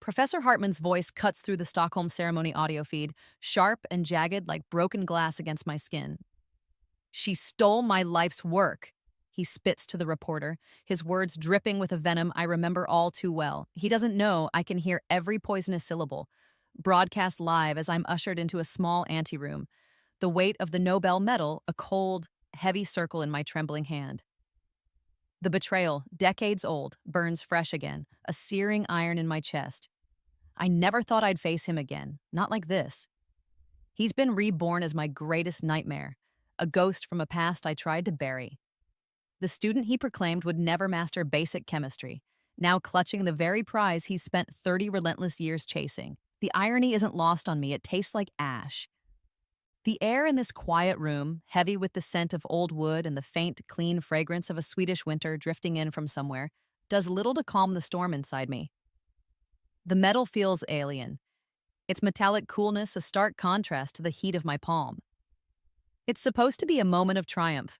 Professor Hartman's voice cuts through the Stockholm ceremony audio feed, sharp and jagged like broken glass against my skin. She stole my life's work. He spits to the reporter, his words dripping with a venom I remember all too well. He doesn't know I can hear every poisonous syllable, broadcast live as I'm ushered into a small anteroom. The weight of the Nobel medal, a cold, heavy circle in my trembling hand. The betrayal, decades old, burns fresh again, a searing iron in my chest. I never thought I'd face him again, not like this. He's been reborn as my greatest nightmare, a ghost from a past I tried to bury. The student he proclaimed would never master basic chemistry, now clutching the very prize he's spent 30 relentless years chasing. The irony isn't lost on me, it tastes like ash. The air in this quiet room, heavy with the scent of old wood and the faint, clean fragrance of a Swedish winter drifting in from somewhere, does little to calm the storm inside me. The metal feels alien, its metallic coolness a stark contrast to the heat of my palm. It's supposed to be a moment of triumph,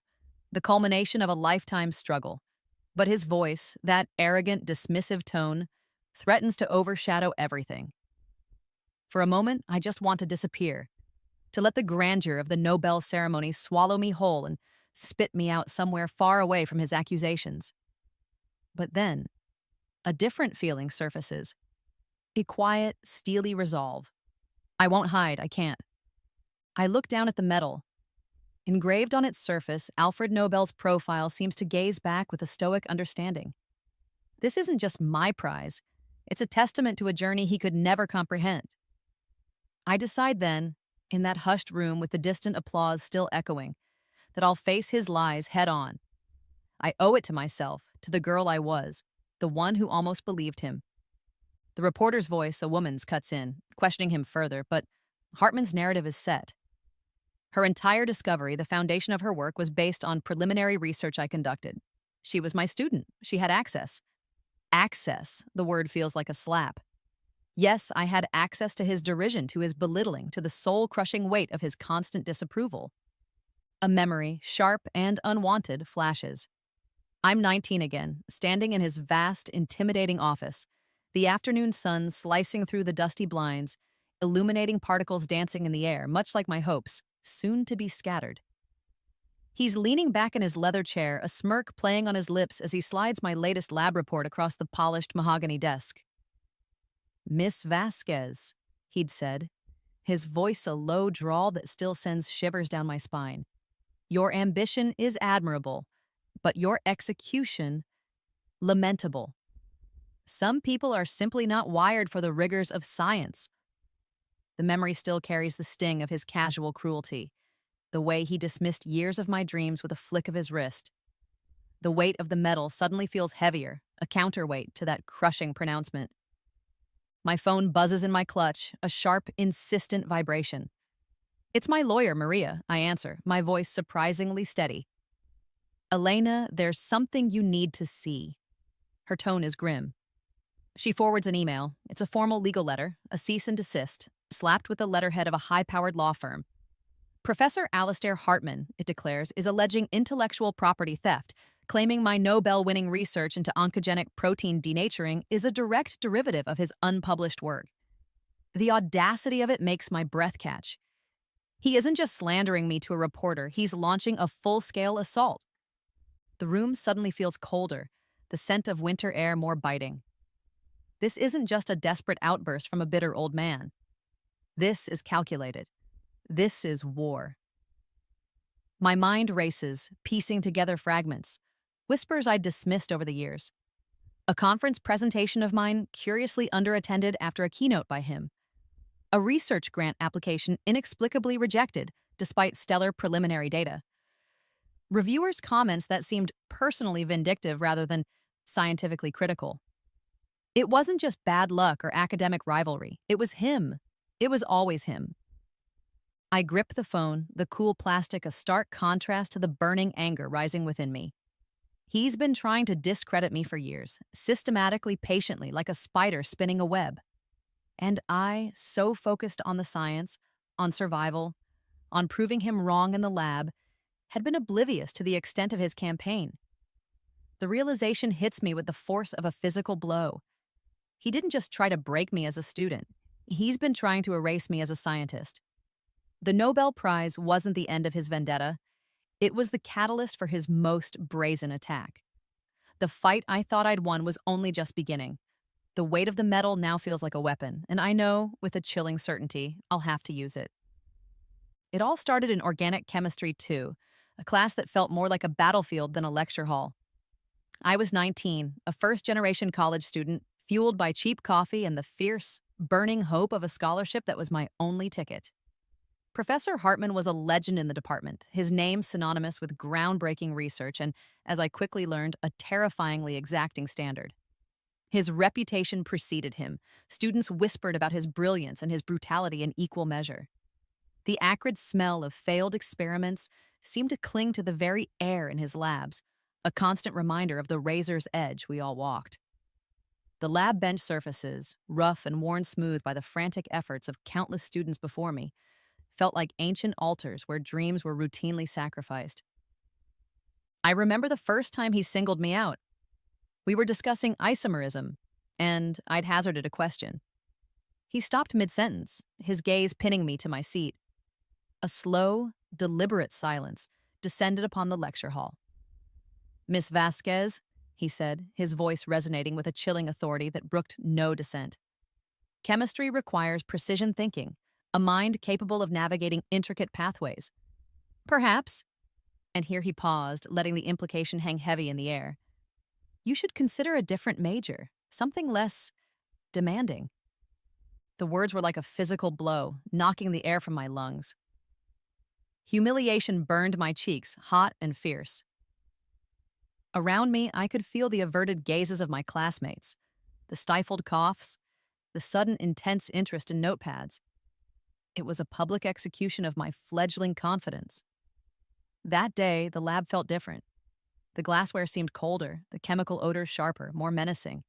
the culmination of a lifetime's struggle. But his voice, that arrogant, dismissive tone, threatens to overshadow everything. For a moment, I just want to disappear, to let the grandeur of the Nobel ceremony swallow me whole and spit me out somewhere far away from his accusations. But then, a different feeling surfaces. A quiet, steely resolve. I won't hide, I can't. I look down at the medal. Engraved on its surface, Alfred Nobel's profile seems to gaze back with a stoic understanding. This isn't just my prize, it's a testament to a journey he could never comprehend. I decide then, in that hushed room with the distant applause still echoing, that I'll face his lies head on. I owe it to myself, to the girl I was, the one who almost believed him. The reporter's voice, a woman's, cuts in, questioning him further, but Hartman's narrative is set. Her entire discovery, the foundation of her work, was based on preliminary research I conducted. She was my student. She had access. Access, the word feels like a slap. Yes, I had access to his derision, to his belittling, to the soul-crushing weight of his constant disapproval. A memory, sharp and unwanted, flashes. I'm 19 again, standing in his vast, intimidating office, the afternoon sun slicing through the dusty blinds, illuminating particles dancing in the air, much like my hopes, soon to be scattered. He's leaning back in his leather chair, a smirk playing on his lips as he slides my latest lab report across the polished mahogany desk. "Miss Vasquez," he'd said, his voice a low drawl that still sends shivers down my spine. "Your ambition is admirable, but your execution, lamentable. Some people are simply not wired for the rigors of science." The memory still carries the sting of his casual cruelty, the way he dismissed years of my dreams with a flick of his wrist. The weight of the medal suddenly feels heavier, a counterweight to that crushing pronouncement. My phone buzzes in my clutch, a sharp, insistent vibration. "It's my lawyer, Maria," I answer, my voice surprisingly steady. "Elena, there's something you need to see." Her tone is grim. She forwards an email. It's a formal legal letter, a cease and desist, slapped with the letterhead of a high-powered law firm. Professor Alastair Hartman, it declares, is alleging intellectual property theft, claiming my Nobel-winning research into oncogenic protein denaturing is a direct derivative of his unpublished work. The audacity of it makes my breath catch. He isn't just slandering me to a reporter, he's launching a full-scale assault. The room suddenly feels colder, the scent of winter air more biting. This isn't just a desperate outburst from a bitter old man. This is calculated. This is war. My mind races, piecing together fragments, whispers I'd dismissed over the years. A conference presentation of mine curiously underattended after a keynote by him. A research grant application inexplicably rejected despite stellar preliminary data. Reviewers' comments that seemed personally vindictive rather than scientifically critical. It wasn't just bad luck or academic rivalry. It was him. It was always him. I grip the phone, the cool plastic a stark contrast to the burning anger rising within me. He's been trying to discredit me for years, systematically, patiently, like a spider spinning a web. And I, so focused on the science, on survival, on proving him wrong in the lab, had been oblivious to the extent of his campaign. The realization hits me with the force of a physical blow. He didn't just try to break me as a student. He's been trying to erase me as a scientist. The Nobel Prize wasn't the end of his vendetta. It was the catalyst for his most brazen attack. The fight I thought I'd won was only just beginning. The weight of the medal now feels like a weapon, and I know, with a chilling certainty, I'll have to use it. It all started in organic chemistry 2, a class that felt more like a battlefield than a lecture hall. I was 19, a first-generation college student, fueled by cheap coffee and the fierce, burning hope of a scholarship that was my only ticket. Professor Hartman was a legend in the department, his name synonymous with groundbreaking research and, as I quickly learned, a terrifyingly exacting standard. His reputation preceded him. Students whispered about his brilliance and his brutality in equal measure. The acrid smell of failed experiments seemed to cling to the very air in his labs, a constant reminder of the razor's edge we all walked. The lab bench surfaces, rough and worn smooth by the frantic efforts of countless students before me, felt like ancient altars where dreams were routinely sacrificed. I remember the first time he singled me out. We were discussing isomerism, and I'd hazarded a question. He stopped mid-sentence, his gaze pinning me to my seat. A slow, deliberate silence descended upon the lecture hall. "Miss Vasquez," he said, his voice resonating with a chilling authority that brooked no dissent. "Chemistry requires precision thinking, a mind capable of navigating intricate pathways. Perhaps," and here he paused, letting the implication hang heavy in the air, "you should consider a different major, something less demanding." The words were like a physical blow, knocking the air from my lungs. Humiliation burned my cheeks, hot and fierce. Around me, I could feel the averted gazes of my classmates, the stifled coughs, the sudden intense interest in notepads. It was a public execution of my fledgling confidence. That day, the lab felt different. The glassware seemed colder, the chemical odors sharper, more menacing.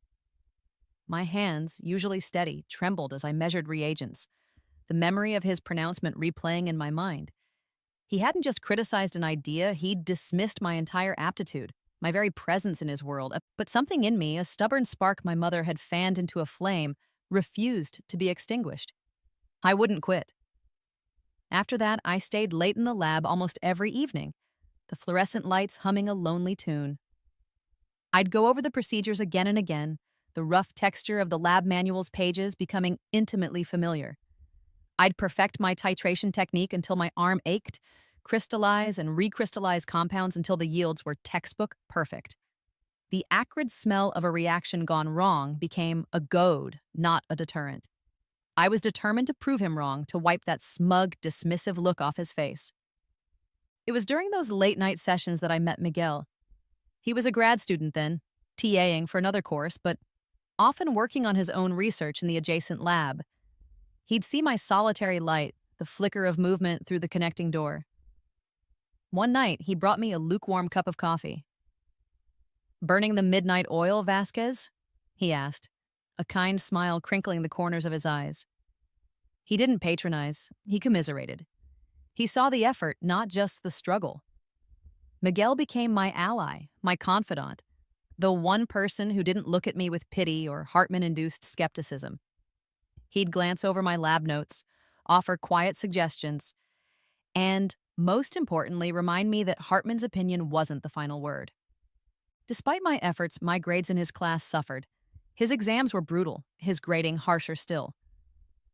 My hands, usually steady, trembled as I measured reagents, the memory of his pronouncement replaying in my mind. He hadn't just criticized an idea, he'd dismissed my entire aptitude, my very presence in his world. But something in me, a stubborn spark my mother had fanned into a flame, refused to be extinguished. I wouldn't quit. After that, I stayed late in the lab almost every evening, the fluorescent lights humming a lonely tune. I'd go over the procedures again and again, the rough texture of the lab manual's pages becoming intimately familiar. I'd perfect my titration technique until my arm ached, crystallize and recrystallize compounds until the yields were textbook perfect. The acrid smell of a reaction gone wrong became a goad, not a deterrent. I was determined to prove him wrong, to wipe that smug, dismissive look off his face. It was during those late-night sessions that I met Miguel. He was a grad student then, TAing for another course, but often working on his own research in the adjacent lab. He'd see my solitary light, the flicker of movement through the connecting door. One night, he brought me a lukewarm cup of coffee. "Burning the midnight oil, Vasquez?" he asked, a kind smile crinkling the corners of his eyes. He didn't patronize, he commiserated. He saw the effort, not just the struggle. Miguel became my ally, my confidant, the one person who didn't look at me with pity or Hartman-induced skepticism. He'd glance over my lab notes, offer quiet suggestions, and, most importantly, remind me that Hartman's opinion wasn't the final word. Despite my efforts, my grades in his class suffered. His exams were brutal, his grading harsher still.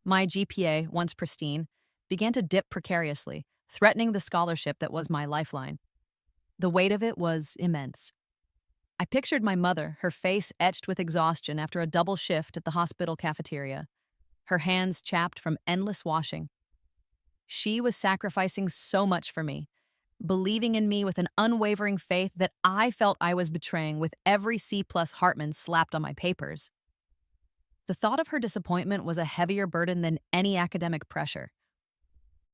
My GPA, once pristine, began to dip precariously, threatening the scholarship that was my lifeline. The weight of it was immense. I pictured my mother, her face etched with exhaustion after a double shift at the hospital cafeteria, her hands chapped from endless washing. She was sacrificing so much for me, believing in me with an unwavering faith that I felt I was betraying with every C+ Hartman slapped on my papers. The thought of her disappointment was a heavier burden than any academic pressure.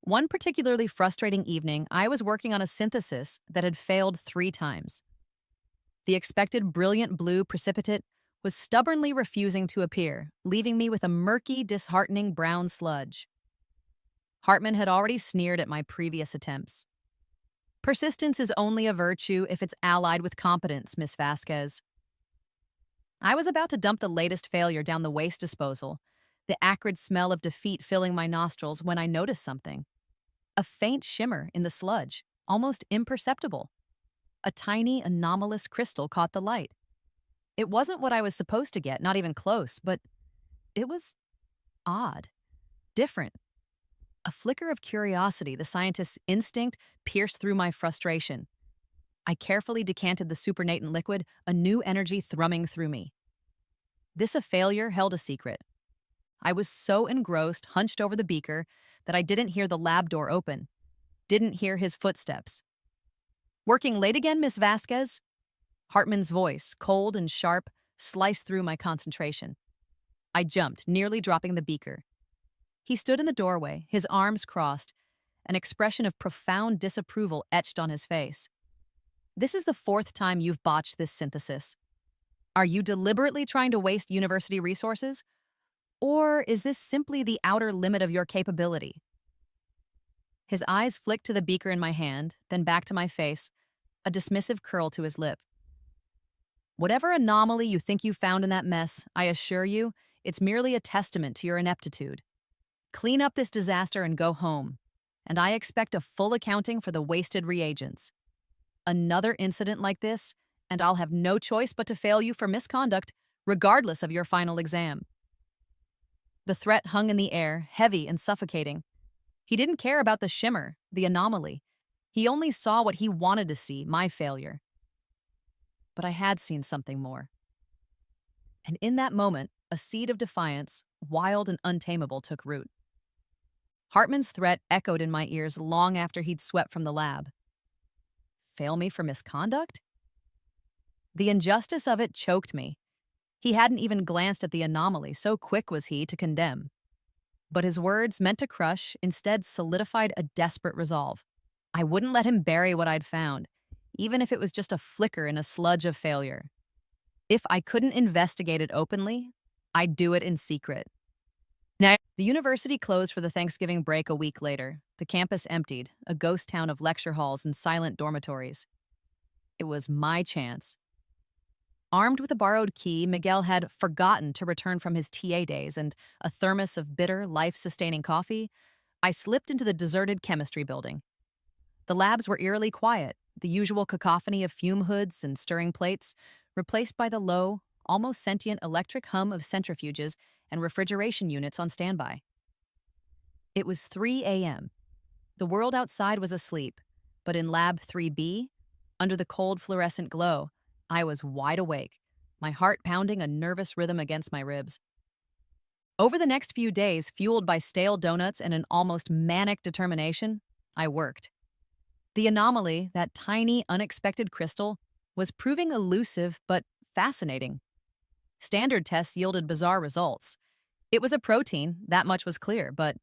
One particularly frustrating evening, I was working on a synthesis that had failed 3 times. The expected brilliant blue precipitate was stubbornly refusing to appear, leaving me with a murky, disheartening brown sludge. Hartman had already sneered at my previous attempts. "Persistence is only a virtue if it's allied with competence, Miss Vasquez." I was about to dump the latest failure down the waste disposal, the acrid smell of defeat filling my nostrils when I noticed something. A faint shimmer in the sludge, almost imperceptible. A tiny, anomalous crystal caught the light. It wasn't what I was supposed to get, not even close, but it was odd, different. A flicker of curiosity, the scientist's instinct, pierced through my frustration. I carefully decanted the supernatant liquid, a new energy thrumming through me. This a failure held a secret. I was so engrossed, hunched over the beaker, that I didn't hear the lab door open, didn't hear his footsteps. "Working late again, Miss Vasquez?" Hartman's voice, cold and sharp, sliced through my concentration. I jumped, nearly dropping the beaker. He stood in the doorway, his arms crossed, an expression of profound disapproval etched on his face. "This is the fourth time you've botched this synthesis. Are you deliberately trying to waste university resources? Or is this simply the outer limit of your capability?" His eyes flicked to the beaker in my hand, then back to my face, a dismissive curl to his lip. "Whatever anomaly you think you found in that mess, I assure you, it's merely a testament to your ineptitude. Clean up this disaster and go home, and I expect a full accounting for the wasted reagents. Another incident like this, and I'll have no choice but to fail you for misconduct, regardless of your final exam." The threat hung in the air, heavy and suffocating. He didn't care about the shimmer, the anomaly. He only saw what he wanted to see, my failure. But I had seen something more. And in that moment, a seed of defiance, wild and untamable, took root. Hartman's threat echoed in my ears long after he'd swept from the lab. Fail me for misconduct? The injustice of it choked me. He hadn't even glanced at the anomaly, so quick was he to condemn. But his words, meant to crush, instead solidified a desperate resolve. I wouldn't let him bury what I'd found, even if it was just a flicker in a sludge of failure. If I couldn't investigate it openly, I'd do it in secret. Now, the university closed for the Thanksgiving break a week later. The campus emptied, a ghost town of lecture halls and silent dormitories. It was my chance. Armed with a borrowed key, Miguel had forgotten to return from his TA days and a thermos of bitter, life-sustaining coffee. I slipped into the deserted chemistry building. The labs were eerily quiet, the usual cacophony of fume hoods and stirring plates, replaced by the low, almost sentient electric hum of centrifuges and refrigeration units on standby. It was 3 a.m. The world outside was asleep, but in Lab 3B, under the cold fluorescent glow, I was wide awake, my heart pounding a nervous rhythm against my ribs. Over the next few days, fueled by stale donuts and an almost manic determination, I worked. The anomaly, that tiny, unexpected crystal, was proving elusive but fascinating. Standard tests yielded bizarre results. It was a protein, that much was clear, but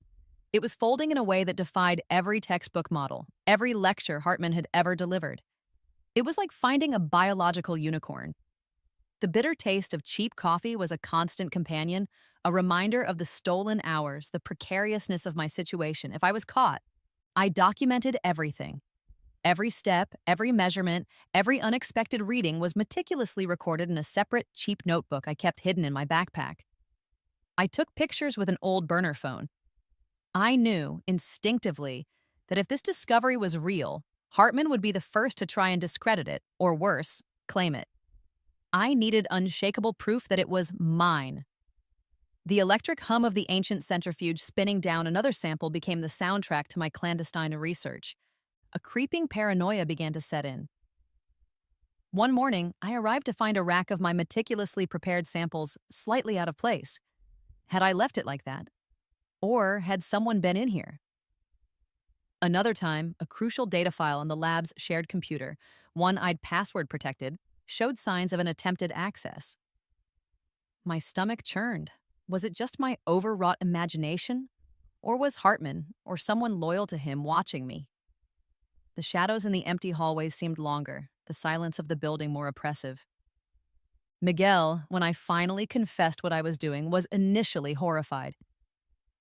it was folding in a way that defied every textbook model, every lecture Hartman had ever delivered. It was like finding a biological unicorn. The bitter taste of cheap coffee was a constant companion, a reminder of the stolen hours, the precariousness of my situation. If I was caught, I documented everything. Every step, every measurement, every unexpected reading was meticulously recorded in a separate, cheap notebook I kept hidden in my backpack. I took pictures with an old burner phone. I knew, instinctively, that if this discovery was real, Hartman would be the first to try and discredit it, or worse, claim it. I needed unshakable proof that it was mine. The electric hum of the ancient centrifuge spinning down another sample became the soundtrack to my clandestine research. A creeping paranoia began to set in. One morning, I arrived to find a rack of my meticulously prepared samples slightly out of place. Had I left it like that? Or had someone been in here? Another time, a crucial data file on the lab's shared computer, one I'd password protected, showed signs of an attempted access. My stomach churned. Was it just my overwrought imagination? Or was Hartman, or someone loyal to him, watching me? The shadows in the empty hallways seemed longer, the silence of the building more oppressive. Miguel, when I finally confessed what I was doing, was initially horrified.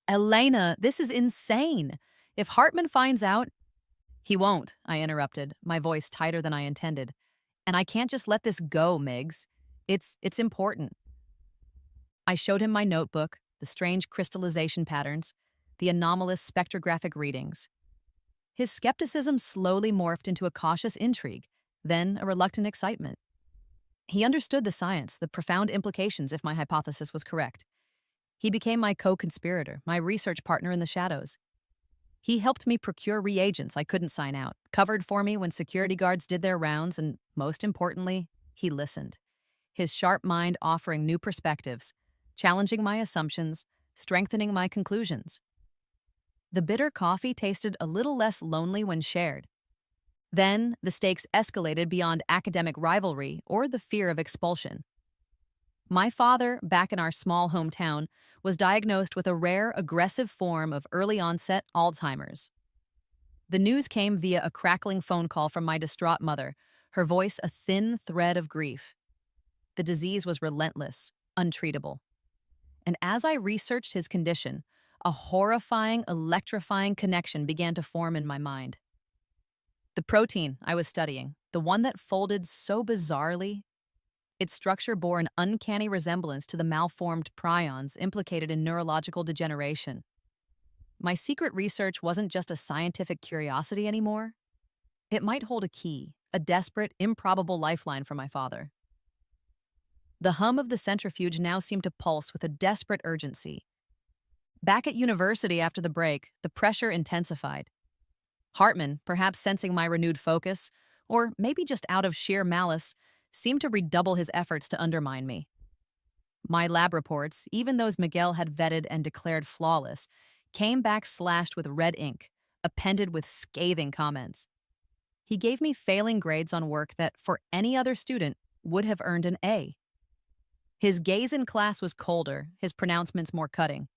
"Elena, this is insane. If Hartman finds out—" "He won't," I interrupted, my voice tighter than I intended. "And I can't just let this go, Miggs. It's important. I showed him my notebook, the strange crystallization patterns, the anomalous spectrographic readings. His skepticism slowly morphed into a cautious intrigue, then a reluctant excitement. He understood the science, the profound implications if my hypothesis was correct. He became my co-conspirator, my research partner in the shadows. He helped me procure reagents I couldn't sign out, covered for me when security guards did their rounds, and most importantly, he listened. His sharp mind offering new perspectives, challenging my assumptions, strengthening my conclusions. The bitter coffee tasted a little less lonely when shared. Then, the stakes escalated beyond academic rivalry or the fear of expulsion. My father, back in our small hometown, was diagnosed with a rare, aggressive form of early-onset Alzheimer's. The news came via a crackling phone call from my distraught mother, her voice a thin thread of grief. The disease was relentless, untreatable. And as I researched his condition, a horrifying, electrifying connection began to form in my mind. The protein I was studying, the one that folded so bizarrely, its structure bore an uncanny resemblance to the malformed prions implicated in neurological degeneration. My secret research wasn't just a scientific curiosity anymore. It might hold a key, a desperate, improbable lifeline for my father. The hum of the centrifuge now seemed to pulse with a desperate urgency. Back at university after the break, the pressure intensified. Hartman, perhaps sensing my renewed focus, or maybe just out of sheer malice, seemed to redouble his efforts to undermine me. My lab reports, even those Miguel had vetted and declared flawless, came back slashed with red ink, appended with scathing comments. He gave me failing grades on work that, for any other student, would have earned an A. His gaze in class was colder, his pronouncements more cutting.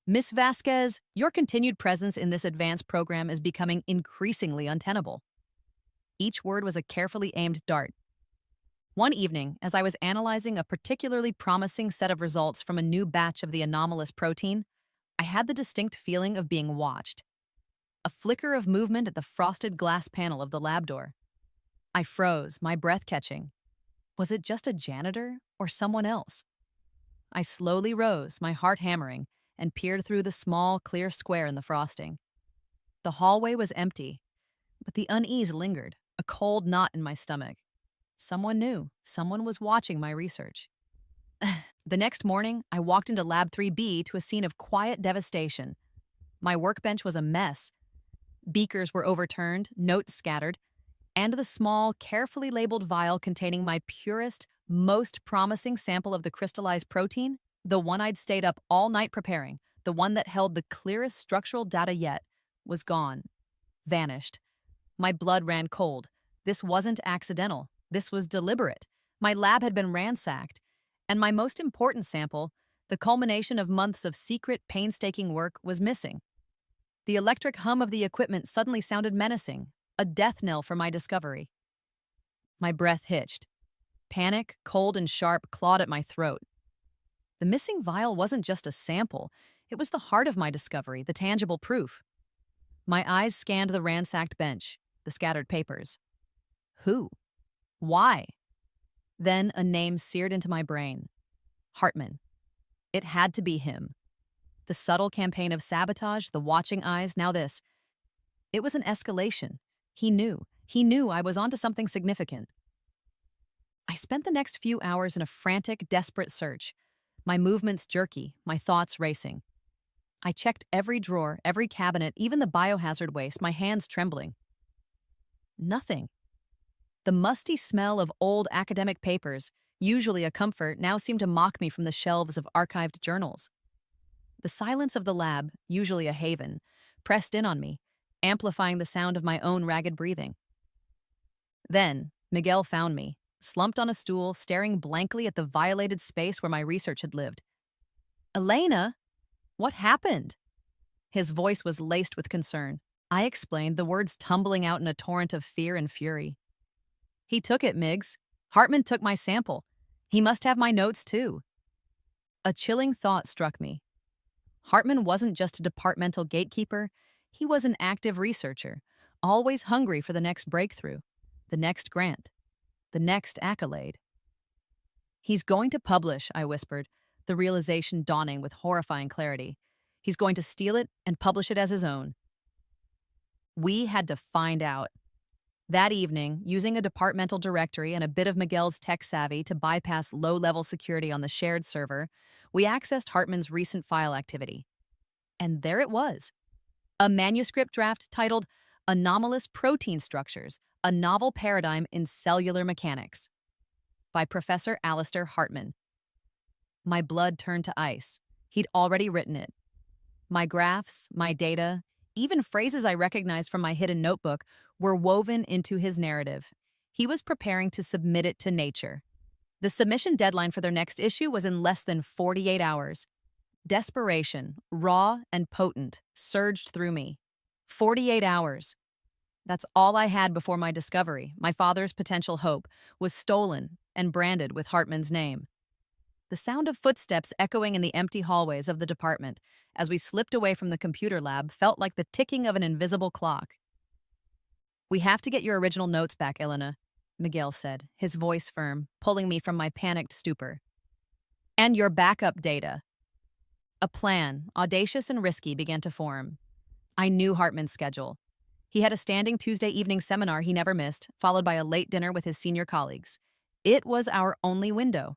Miss Vasquez, your continued presence in this advanced program is becoming increasingly untenable. Each word was a carefully aimed dart. One evening, as I was analyzing a particularly promising set of results from a new batch of the anomalous protein, I had the distinct feeling of being watched. A flicker of movement at the frosted glass panel of the lab door. I froze, my breath catching. Was it just a janitor or someone else? I slowly rose, my heart hammering, and peered through the small, clear square in the frosting. The hallway was empty, but the unease lingered, a cold knot in my stomach. Someone knew. Someone was watching my research. The next morning, I walked into Lab 3B to a scene of quiet devastation. My workbench was a mess. Beakers were overturned, notes scattered, and the small, carefully labeled vial containing my purest, most promising sample of the crystallized protein, the one I'd stayed up all night preparing, the one that held the clearest structural data yet, was gone. Vanished. My blood ran cold. This wasn't accidental. This was deliberate. My lab had been ransacked, and my most important sample, the culmination of months of secret, painstaking work, was missing. The electric hum of the equipment suddenly sounded menacing, a death knell for my discovery. My breath hitched. Panic, cold and sharp, clawed at my throat. The missing vial wasn't just a sample. It was the heart of my discovery, the tangible proof. My eyes scanned the ransacked bench, the scattered papers. Who? Why? Then a name seared into my brain. Hartman. It had to be him. The subtle campaign of sabotage, the watching eyes, now this. It was an escalation. He knew. He knew I was onto something significant. I spent the next few hours in a frantic, desperate search. My movements jerky, my thoughts racing. I checked every drawer, every cabinet, even the biohazard waste, my hands trembling. Nothing. The musty smell of old academic papers, usually a comfort, now seemed to mock me from the shelves of archived journals. The silence of the lab, usually a haven, pressed in on me, amplifying the sound of my own ragged breathing. Then, Miguel found me, slumped on a stool, staring blankly at the violated space where my research had lived. Elena, what happened? His voice was laced with concern. I explained, the words tumbling out in a torrent of fear and fury. He took it, Miggs. Hartman took my sample. He must have my notes, too. A chilling thought struck me. Hartman wasn't just a departmental gatekeeper. He was an active researcher, always hungry for the next breakthrough, the next grant, the next accolade. He's going to publish, I whispered, the realization dawning with horrifying clarity. He's going to steal it and publish it as his own. We had to find out. That evening, using a departmental directory and a bit of Miguel's tech savvy to bypass low-level security on the shared server, we accessed Hartman's recent file activity. And there it was. A manuscript draft titled Anomalous Protein Structures, a Novel Paradigm in Cellular Mechanics by Professor Alistair Hartman. My blood turned to ice. He'd already written it. My graphs, my data, even phrases I recognized from my hidden notebook were woven into his narrative. He was preparing to submit it to Nature. The submission deadline for their next issue was in less than 48 hours. Desperation, raw and potent, surged through me. 48 hours. That's all I had before my discovery. My father's potential hope was stolen and branded with Hartman's name. The sound of footsteps echoing in the empty hallways of the department as we slipped away from the computer lab felt like the ticking of an invisible clock. "We have to get your original notes back, Elena," Miguel said, his voice firm, pulling me from my panicked stupor. "And your backup data." A plan, audacious and risky, began to form. I knew Hartman's schedule. He had a standing Tuesday evening seminar he never missed, followed by a late dinner with his senior colleagues. It was our only window.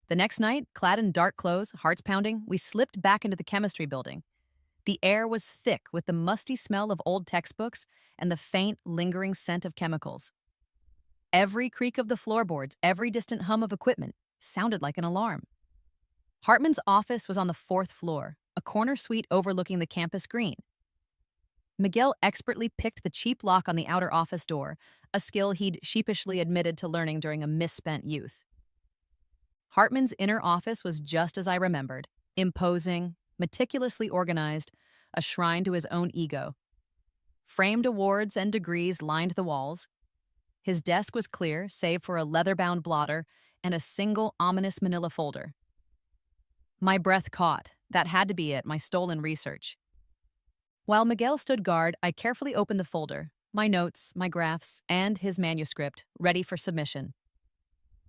The next night, clad in dark clothes, hearts pounding, we slipped back into the chemistry building. The air was thick with the musty smell of old textbooks and the faint, lingering scent of chemicals. Every creak of the floorboards, every distant hum of equipment sounded like an alarm. Hartman's office was on the 4th floor, a corner suite overlooking the campus green. Miguel expertly picked the cheap lock on the outer office door, a skill he'd sheepishly admitted to learning during a misspent youth. Hartman's inner office was just as I remembered, imposing, meticulously organized, a shrine to his own ego. Framed awards and degrees lined the walls. His desk was clear, save for a leather-bound blotter and a single ominous manila folder. My breath caught. That had to be it, my stolen research. While Miguel stood guard, I carefully opened the folder, my notes, my graphs, and his manuscript, ready for submission.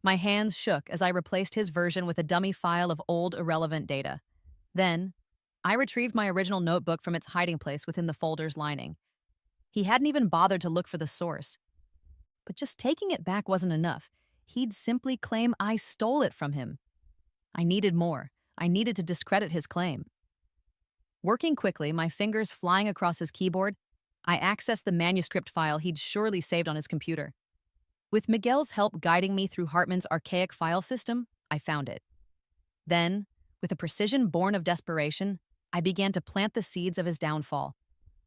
My hands shook as I replaced his version with a dummy file of old, irrelevant data. Then, I retrieved my original notebook from its hiding place within the folder's lining. He hadn't even bothered to look for the source. But just taking it back wasn't enough. He'd simply claim I stole it from him. I needed more. I needed to discredit his claim. Working quickly, my fingers flying across his keyboard, I accessed the manuscript file he'd surely saved on his computer. With Miguel's help guiding me through Hartman's archaic file system, I found it. Then, with a precision born of desperation, I began to plant the seeds of his downfall.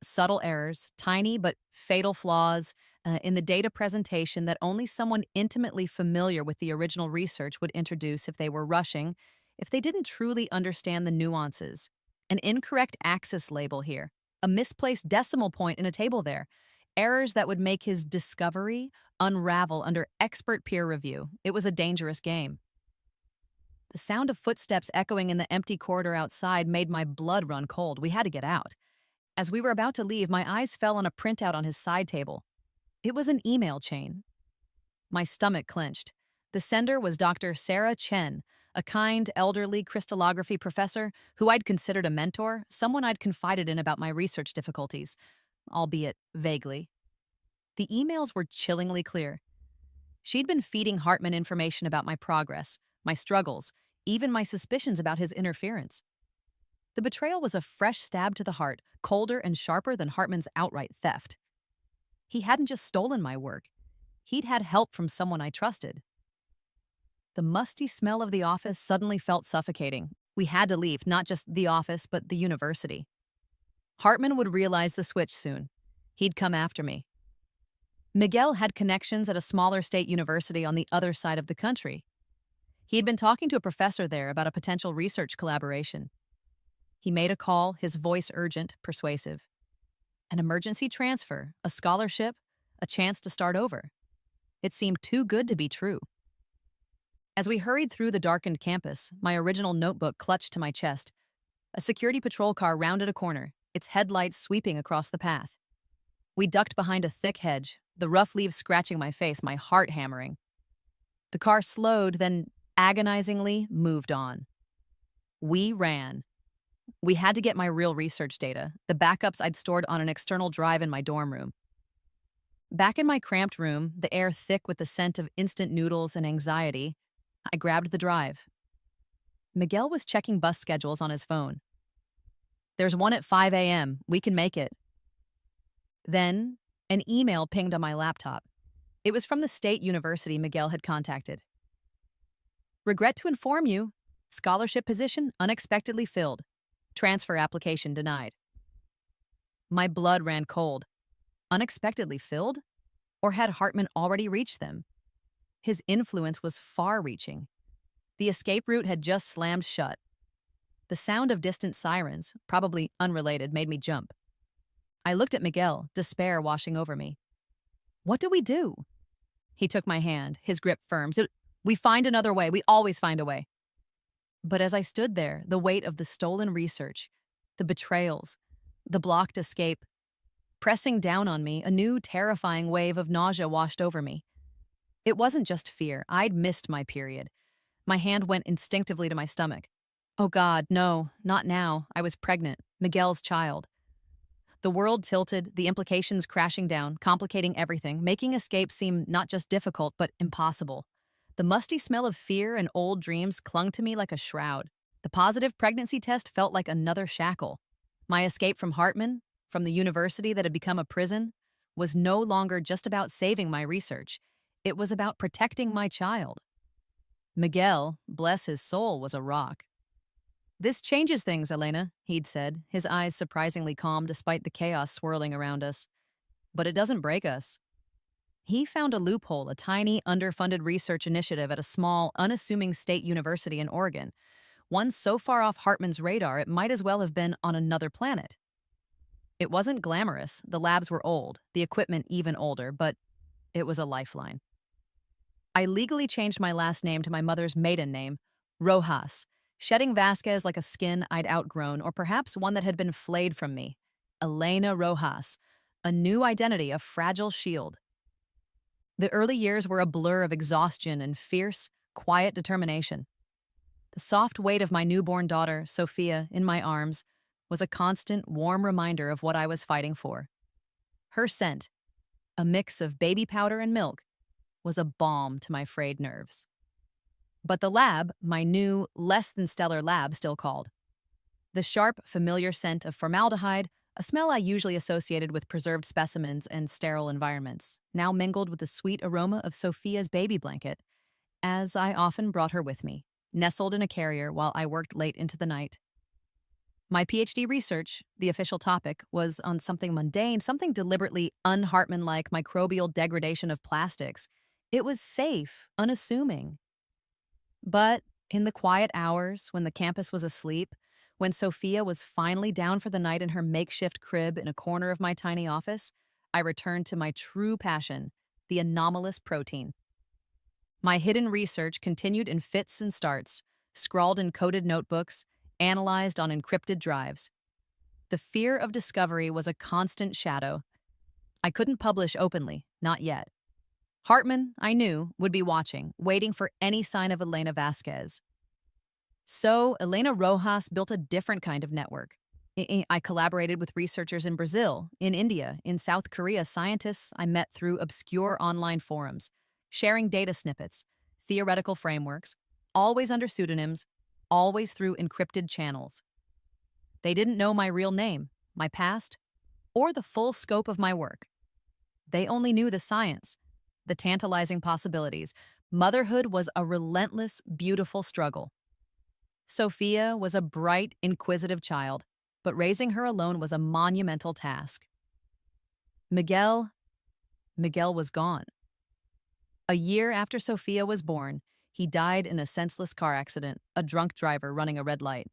Subtle errors, tiny but fatal flaws in the data presentation that only someone intimately familiar with the original research would introduce if they were rushing, if they didn't truly understand the nuances. An incorrect axis label here, a misplaced decimal point in a table there, errors that would make his discovery unravel under expert peer review. It was a dangerous game. The sound of footsteps echoing in the empty corridor outside made my blood run cold. We had to get out. As we were about to leave, my eyes fell on a printout on his side table. It was an email chain. My stomach clenched. The sender was Dr. Sarah Chen, a kind, elderly crystallography professor who I'd considered a mentor, someone I'd confided in about my research difficulties, albeit vaguely. The emails were chillingly clear. She'd been feeding Hartman information about my progress, my struggles, even my suspicions about his interference. The betrayal was a fresh stab to the heart, colder and sharper than Hartman's outright theft. He hadn't just stolen my work. He'd had help from someone I trusted. The musty smell of the office suddenly felt suffocating. We had to leave, not just the office, but the university. Hartman would realize the switch soon. He'd come after me. Miguel had connections at a smaller state university on the other side of the country. He had been talking to a professor there about a potential research collaboration. He made a call, his voice urgent, persuasive. An emergency transfer, a scholarship, a chance to start over. It seemed too good to be true. As we hurried through the darkened campus, my original notebook clutched to my chest. A security patrol car rounded a corner, its headlights sweeping across the path. We ducked behind a thick hedge, the rough leaves scratching my face, my heart hammering. The car slowed, then agonizingly moved on. We ran. We had to get my real research data, the backups I'd stored on an external drive in my dorm room. Back in my cramped room, the air thick with the scent of instant noodles and anxiety, I grabbed the drive. Miguel was checking bus schedules on his phone. "There's one at 5 a.m. We can make it." Then, an email pinged on my laptop. It was from the state university Miguel had contacted. "Regret to inform you, scholarship position unexpectedly filled. Transfer application denied." My blood ran cold. Unexpectedly filled? Or had Hartman already reached them? His influence was far-reaching. The escape route had just slammed shut. The sound of distant sirens, probably unrelated, made me jump. I looked at Miguel, despair washing over me. "What do we do?" He took my hand, his grip firm. "We find another way. We always find a way." But as I stood there, the weight of the stolen research, the betrayals, the blocked escape, pressing down on me, a new terrifying wave of nausea washed over me. It wasn't just fear. I'd missed my period. My hand went instinctively to my stomach. Oh God, no, not now. I was pregnant, Miguel's child. The world tilted, the implications crashing down, complicating everything, making escape seem not just difficult, but impossible. The musty smell of fear and old dreams clung to me like a shroud. The positive pregnancy test felt like another shackle. My escape from Hartman, from the university that had become a prison, was no longer just about saving my research. It was about protecting my child. Miguel, bless his soul, was a rock. "This changes things, Elena," he'd said, his eyes surprisingly calm despite the chaos swirling around us. "But it doesn't break us." He found a loophole, a tiny, underfunded research initiative at a small, unassuming state university in Oregon, one so far off Hartman's radar it might as well have been on another planet. It wasn't glamorous, the labs were old, the equipment even older, but it was a lifeline. I legally changed my last name to my mother's maiden name, Rojas, shedding Vasquez like a skin I'd outgrown, or perhaps one that had been flayed from me. Elena Rojas, a new identity, a fragile shield. The early years were a blur of exhaustion and fierce, quiet determination. The soft weight of my newborn daughter, Sophia, in my arms was a constant, warm reminder of what I was fighting for. Her scent, a mix of baby powder and milk, was a balm to my frayed nerves. But the lab, my new, less-than-stellar lab, still called. The sharp, familiar scent of formaldehyde, a smell I usually associated with preserved specimens and sterile environments, now mingled with the sweet aroma of Sophia's baby blanket, as I often brought her with me, nestled in a carrier while I worked late into the night. My PhD research, the official topic, was on something mundane, something deliberately un-Hartman-like microbial degradation of plastics. It was safe, unassuming. But in the quiet hours, when the campus was asleep, when Sophia was finally down for the night in her makeshift crib in a corner of my tiny office, I returned to my true passion, the anomalous protein. My hidden research continued in fits and starts, scrawled in coded notebooks, analyzed on encrypted drives. The fear of discovery was a constant shadow. I couldn't publish openly, not yet. Hartman, I knew, would be watching, waiting for any sign of Elena Vasquez. So, Elena Rojas built a different kind of network. I collaborated with researchers in Brazil, in India, in South Korea, scientists I met through obscure online forums, sharing data snippets, theoretical frameworks, always under pseudonyms, always through encrypted channels. They didn't know my real name, my past, or the full scope of my work. They only knew the science, the tantalizing possibilities. Motherhood was a relentless, beautiful struggle. Sophia was a bright, inquisitive child, but raising her alone was a monumental task. Miguel was gone. A year after Sophia was born, he died in a senseless car accident, a drunk driver running a red light.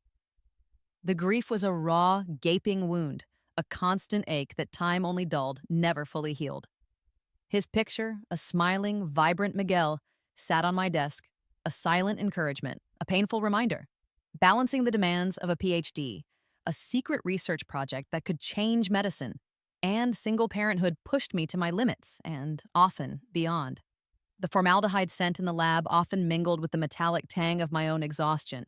The grief was a raw, gaping wound, a constant ache that time only dulled, never fully healed. His picture, a smiling, vibrant Miguel, sat on my desk, a silent encouragement, a painful reminder. Balancing the demands of a PhD, a secret research project that could change medicine, and single parenthood pushed me to my limits, and often beyond. The formaldehyde scent in the lab often mingled with the metallic tang of my own exhaustion.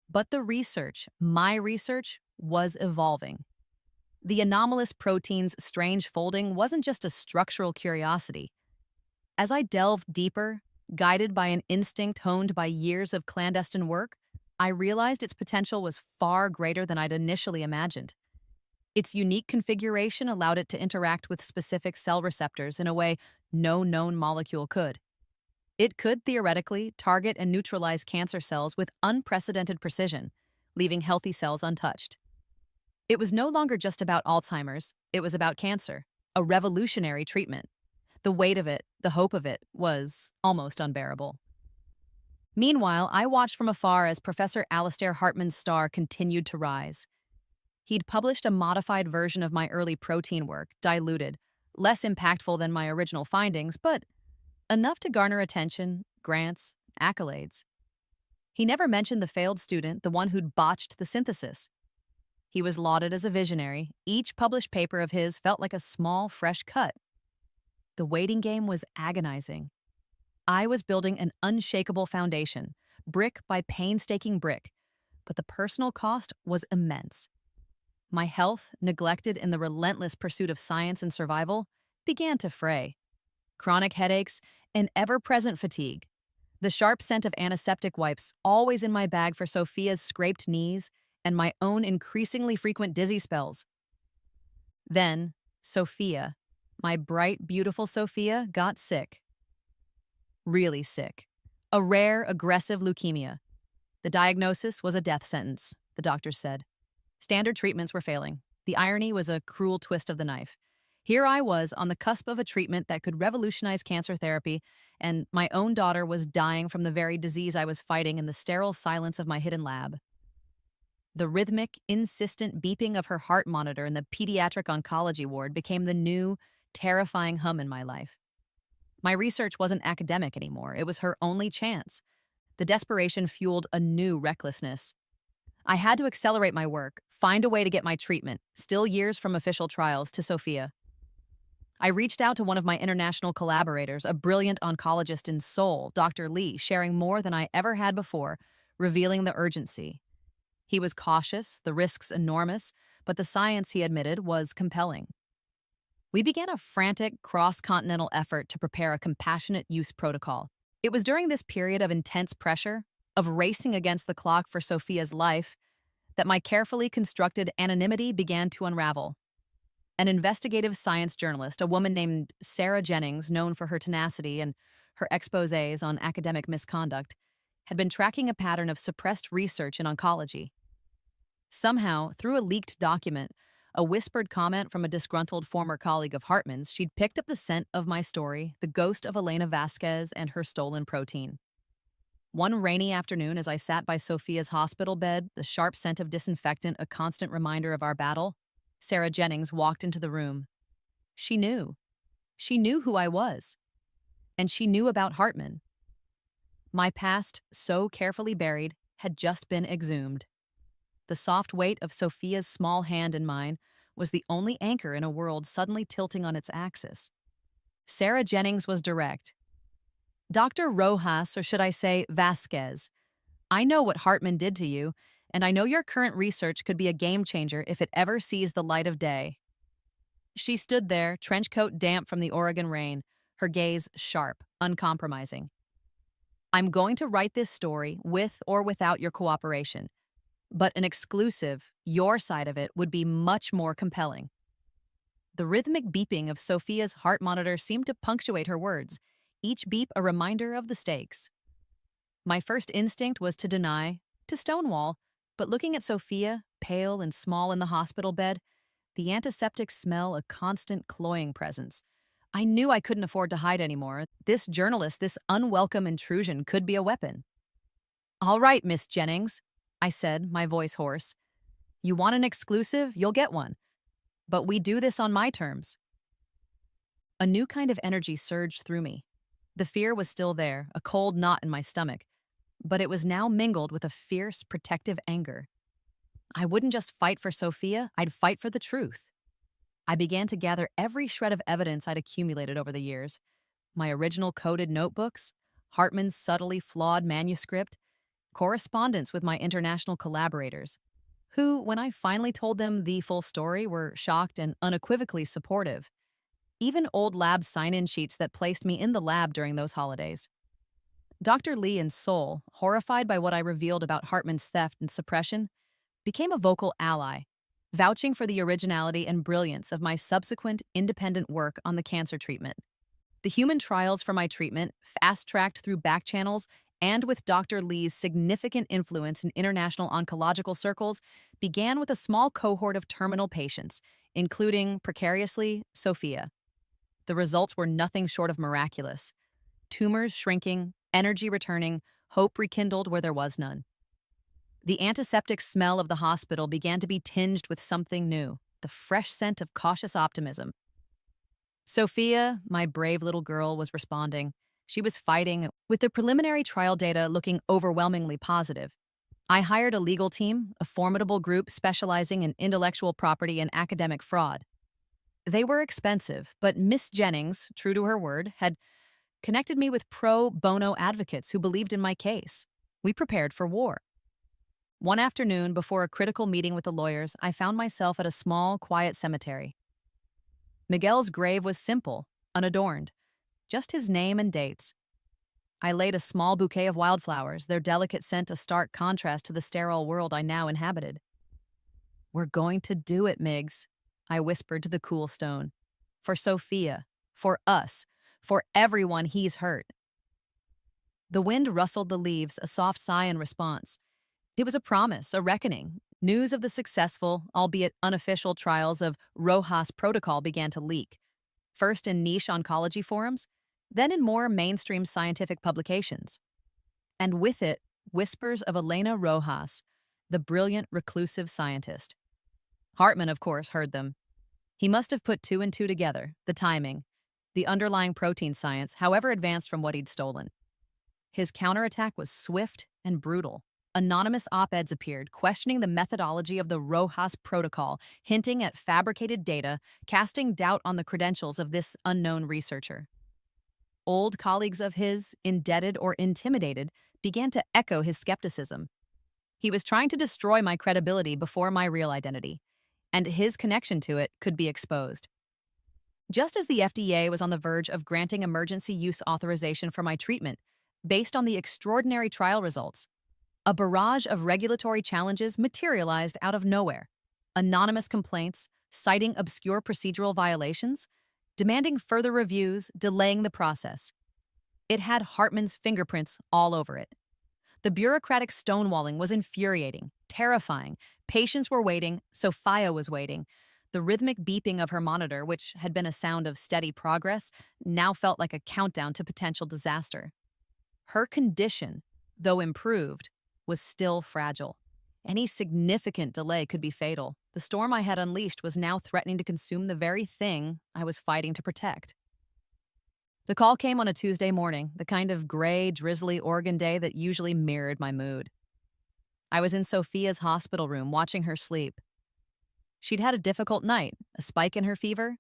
But the research, my research, was evolving. The anomalous protein's strange folding wasn't just a structural curiosity. As I delved deeper, guided by an instinct honed by years of clandestine work, I realized its potential was far greater than I'd initially imagined. Its unique configuration allowed it to interact with specific cell receptors in a way no known molecule could. It could theoretically target and neutralize cancer cells with unprecedented precision, leaving healthy cells untouched. It was no longer just about Alzheimer's, it was about cancer, a revolutionary treatment. The weight of it, the hope of it, was almost unbearable. Meanwhile, I watched from afar as Professor Alastair Hartman's star continued to rise. He'd published a modified version of my early protein work, diluted, less impactful than my original findings, but enough to garner attention, grants, accolades. He never mentioned the failed student, the one who'd botched the synthesis. He was lauded as a visionary. Each published paper of his felt like a small, fresh cut. The waiting game was agonizing. I was building an unshakable foundation, brick by painstaking brick, but the personal cost was immense. My health, neglected in the relentless pursuit of science and survival, began to fray. Chronic headaches and ever-present fatigue. The sharp scent of antiseptic wipes always in my bag for Sophia's scraped knees and my own increasingly frequent dizzy spells. Then, Sophia, my bright, beautiful Sophia, got sick. Really sick. A rare, aggressive leukemia. The diagnosis was a death sentence, the doctors said. Standard treatments were failing. The irony was a cruel twist of the knife. Here I was on the cusp of a treatment that could revolutionize cancer therapy, and my own daughter was dying from the very disease I was fighting in the sterile silence of my hidden lab. The rhythmic, insistent beeping of her heart monitor in the pediatric oncology ward became the new, terrifying hum in my life. My research wasn't academic anymore. It was her only chance. The desperation fueled a new recklessness. I had to accelerate my work, find a way to get my treatment, still years from official trials, to Sophia. I reached out to one of my international collaborators, a brilliant oncologist in Seoul, Dr. Lee, sharing more than I ever had before, revealing the urgency. He was cautious, the risks enormous, but the science, he admitted, was compelling. We began a frantic, cross-continental effort to prepare a compassionate use protocol. It was during this period of intense pressure, of racing against the clock for Sophia's life, that my carefully constructed anonymity began to unravel. An investigative science journalist, a woman named Sarah Jennings, known for her tenacity and her exposés on academic misconduct, had been tracking a pattern of suppressed research in oncology. Somehow, through a leaked document, a whispered comment from a disgruntled former colleague of Hartman's, she'd picked up the scent of my story, the ghost of Elena Vasquez and her stolen protein. One rainy afternoon, as I sat by Sophia's hospital bed, the sharp scent of disinfectant a constant reminder of our battle, Sarah Jennings walked into the room. She knew. She knew who I was. And she knew about Hartman. My past, so carefully buried, had just been exhumed. The soft weight of Sophia's small hand in mine was the only anchor in a world suddenly tilting on its axis. Sarah Jennings was direct. Dr. Rojas, or should I say Vasquez, I know what Hartman did to you, and I know your current research could be a game changer if it ever sees the light of day. She stood there, trench coat damp from the Oregon rain, her gaze sharp, uncompromising. I'm going to write this story with or without your cooperation, but an exclusive, your side of it, would be much more compelling. The rhythmic beeping of Sophia's heart monitor seemed to punctuate her words, each beep a reminder of the stakes. My first instinct was to deny, to stonewall, but looking at Sophia, pale and small in the hospital bed, the antiseptic smell a constant cloying presence, I knew I couldn't afford to hide anymore. This journalist, this unwelcome intrusion, could be a weapon. All right, Miss Jennings, I said, my voice hoarse. You want an exclusive? You'll get one. But we do this on my terms. A new kind of energy surged through me. The fear was still there, a cold knot in my stomach, but it was now mingled with a fierce, protective anger. I wouldn't just fight for Sophia, I'd fight for the truth. I began to gather every shred of evidence I'd accumulated over the years. My original coded notebooks, Hartman's subtly flawed manuscript, correspondence with my international collaborators, who, when I finally told them the full story, were shocked and unequivocally supportive. Even old lab sign in sheets that placed me in the lab during those holidays. Dr. Lee in Seoul, horrified by what I revealed about Hartman's theft and suppression, became a vocal ally, vouching for the originality and brilliance of my subsequent independent work on the cancer treatment. The human trials for my treatment, fast-tracked through back channels and with Dr. Lee's significant influence in international oncological circles, began with a small cohort of terminal patients, including, precariously, Sophia. The results were nothing short of miraculous. Tumors shrinking, energy returning, hope rekindled where there was none. The antiseptic smell of the hospital began to be tinged with something new, the fresh scent of cautious optimism. Sophia, my brave little girl, was responding. She was fighting, with the preliminary trial data looking overwhelmingly positive. I hired a legal team, a formidable group specializing in intellectual property and academic fraud. They were expensive, but Miss Jennings, true to her word, had connected me with pro bono advocates who believed in my case. We prepared for war. One afternoon, before a critical meeting with the lawyers, I found myself at a small, quiet cemetery. Miguel's grave was simple, unadorned, just his name and dates. I laid a small bouquet of wildflowers, their delicate scent a stark contrast to the sterile world I now inhabited. "We're going to do it, Miggs," I whispered to the cool stone. "For Sophia, for us, for everyone he's hurt." The wind rustled the leaves, a soft sigh in response. It was a promise, a reckoning. News of the successful, albeit unofficial, trials of Rojas Protocol began to leak, first in niche oncology forums, then in more mainstream scientific publications. And with it, whispers of Elena Rojas, the brilliant reclusive scientist. Hartman, of course, heard them. He must have put two and two together, the timing, the underlying protein science, however advanced from what he'd stolen. His counterattack was swift and brutal. Anonymous op-eds appeared, questioning the methodology of the Rojas Protocol, hinting at fabricated data, casting doubt on the credentials of this unknown researcher. Old colleagues of his, indebted or intimidated, began to echo his skepticism. He was trying to destroy my credibility before my real identity, and his connection to it could be exposed. Just as the FDA was on the verge of granting emergency use authorization for my treatment, based on the extraordinary trial results, a barrage of regulatory challenges materialized out of nowhere. Anonymous complaints, citing obscure procedural violations, demanding further reviews, delaying the process. It had Hartman's fingerprints all over it. The bureaucratic stonewalling was infuriating, terrifying. Patients were waiting, Sophia was waiting. The rhythmic beeping of her monitor, which had been a sound of steady progress, now felt like a countdown to potential disaster. Her condition, though improved, was still fragile. Any significant delay could be fatal. The storm I had unleashed was now threatening to consume the very thing I was fighting to protect. The call came on a Tuesday morning, the kind of gray, drizzly Oregon day that usually mirrored my mood. I was in Sophia's hospital room watching her sleep. She'd had a difficult night, a spike in her fever,